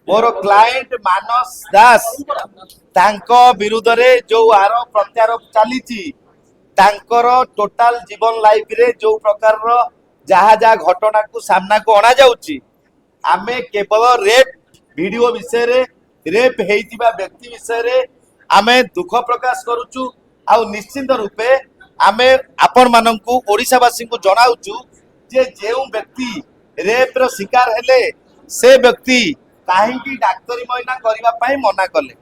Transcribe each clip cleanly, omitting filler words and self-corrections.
मोर client मानस दास तांको विरुद्ध रे जो आरोप प्रत्यारोप चली टोटाल जीवन लाइफ रे जो प्रकार जहा जहा घटना को सामना को अणा जाउची आमे केवल रेप वीडियो विषय रे रेप हेइतिबा व्यक्ति विषय रे आमे दुख प्रकाश करूचु आ निश्चित रूपे आमे आपण माननकु ओडिसावासी को जणाउचु जे जेउ व्यक्ति रेप रो शिकार हेले से व्यक्ति कहीं डाक्तरी महीना करने मना कले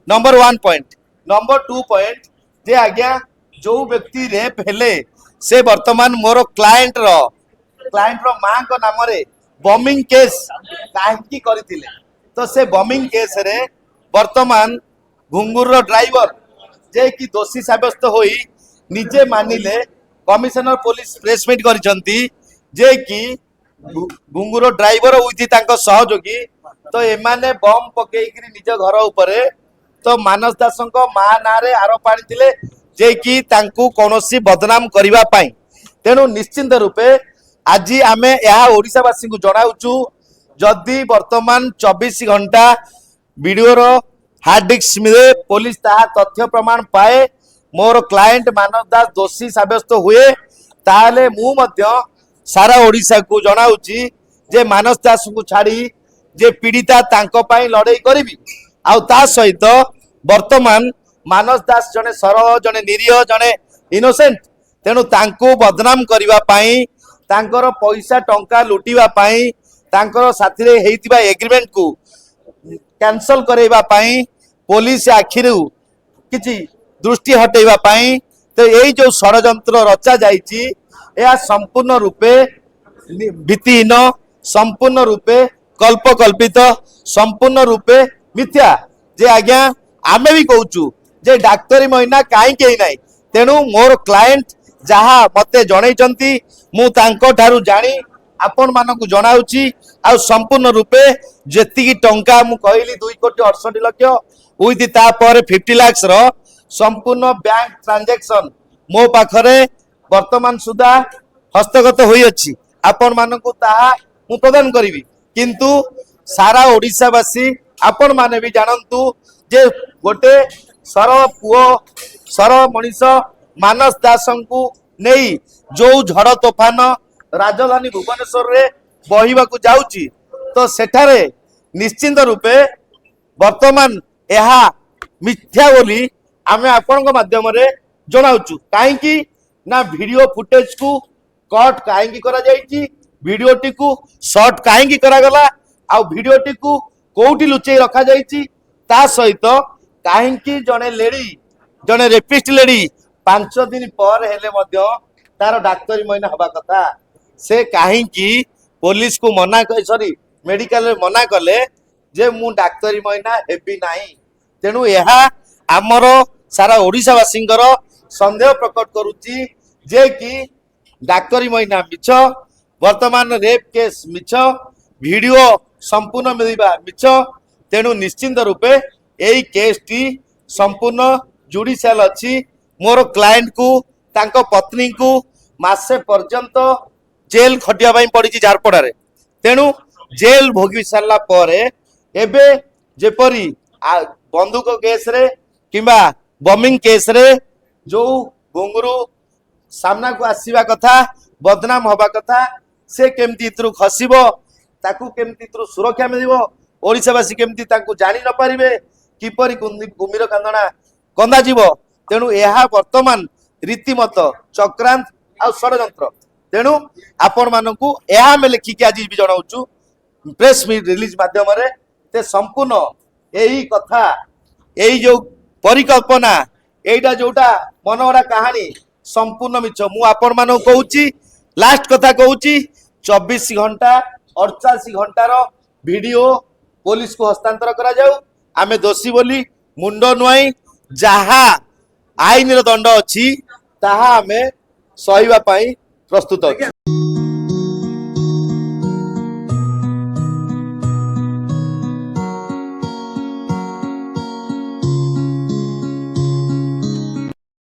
नंबर 1 पॉइंट नंबर 2 पॉइंट जे आज्ञा जो व्यक्ति रेप हेले से वर्तमान मोर क्लाएंट रो मां को नाम रे बॉम्बिंग केस कहीं करथिले तो से बॉम्बिंग केस रे वर्तमान घुंगुर रो ड्राइवर जे कि दोषी साब्यस्त होई निजे मानिले कमिशनर पुलिस प्रेस मीट करिसंती जे कि घुंगुर ड्राइवर उइथि तांको सहयोगी तो एमाने बम पकेइकरी निज घर उपरे तो मानस दासंको मा नारे आरोप आनिथिले जे कि तांकू कोनोसी बदनाम करिवा पाई तेनु निश्चित रूपे आज आमे यहा ओडिसावासी को जणाउचु जदि वर्तमान 24 घंटा वीडियो रो हार्ड डिस्क मिले पुलिस ताहा तथ्य प्रमाण पाए मोर क्लाएंट मानस दास दोषी साब्यस्त हुए ताले मु मध्य सारा ओडिसा को जणाउची जे मानस दास को छाड़ी जे पीड़िता तांको पाई लड़ाई करी आउ ता सहित वर्तमान मानस दास जने सरल जने निरीह जने इनोसेंट तेणु तांको बदनाम करिवा पाई तांकर पैसा टंका लुटिवा पाई तांकर साथी रे हेइतिबा एग्रीमेंट को कैंसल करेवा पाई पुलिस आखिरु किछि दृष्टि हटेवा पाई तो यही जो षडयंत्र रचा जाइछि यह संपूर्ण रूपे भीतिहीन संपूर्ण रूपे कल्पकल्पित संपूर्ण रूपे मिथ्या जे आज्ञा आमे भी कहूचु जे डाक्तरी महीना कहीं कहीं ना तेणु मोर क्लाएंट जहा मते जनईचंती मु तांको ठारू जानी आपण मानकु जणाउची आ संपूर्ण रूपे जेतिकी टंका मु कहली 2,68,00,000 उइथि ता पर 50 लाख रो संपूर्ण बैंक ट्रांजैक्शन मो पाखरे वर्तमान सुधा हस्तगत होई अछि आपण मानकु ताहा मु प्रदान करिवि किंतु सारा ओडिसावासी आपण माने भी जानंतु जे गोटे सरल पुओ सरल मनीष मानस दासंकु नहीं जो झड़ तोफान राजधानी भुवनेश्वर रे बहिबाकु जाउची तो सेठारे निश्चित रूपे वर्तमान एहा मिथ्या बोली आमे आपनक माध्यम रे जणाउचु काहे कि ना वीडियो फुटेज को कट काहे करा जाईची वीडियो टी को शॉर्ट काहे करा गला आ वीडियो टी को कोउटी लुचेई रखा जाईची ता सहित काहे जने लेडी जने रेपिस्ट लेडी 5 दिन पर हेले मध्य तार डाक्तरी महीना हवा कथा से काहे पुलिस को मना सॉरी मेडिकल मना कले जे मु डाक्तरी महीना हेबी नाही तेणु यहा आमर सारा ओडिसावासींकर संदेह प्रकट करुची जे कि डाक्तरी महीना मिछ वर्तमान रेप केस मिछ वीडियो संपूर्ण मिलवा मिछ तेणु निश्चिंत रूपे यही केस टी संपूर्ण जुडिशियल अच्छी मोर क्लाएंट को तांको पत्नी को मासे पर्यंत जेल खटिया पड़ी झारपड़ा रे तेणु जेल भोगी सारा पर एबे जेपरी बंदूक केस रे किंबा बॉम्बिंग केस रे जो घुंगरू सामना को आसीबा कथा बदनाम हवा कथा से केमती इतरु खसिबो ताकू केमती इतरु सुरक्षा मिलिबो ओडिसावासी केमती ताकू जानि न पारिबे किपरि कुम्भीर कांदना कंदा जीवो तेणु यह वर्तमान रीतिमत चक्रांत आ षडयंत्र तेणु आपण मानकू यह आमे लिखिकी आज भी जणाउचु प्रेस मीट रिलीज माध्यम रे ते संपूर्ण यही कथा यही जो परिकल्पना एटा जोटा मनोहरा कहानी संपूर्ण मिछ मु आपण मानकू कहूची लास्ट कथा कहूची 24 घंटा 48 घंटार वीडियो पुलिस को हस्तांतर करा जाऊ आमे दोषी बोली मुंड नुआई जहा आईन दंड अच्छी ताहा आमे सहिबा पाई प्रस्तुत अछि।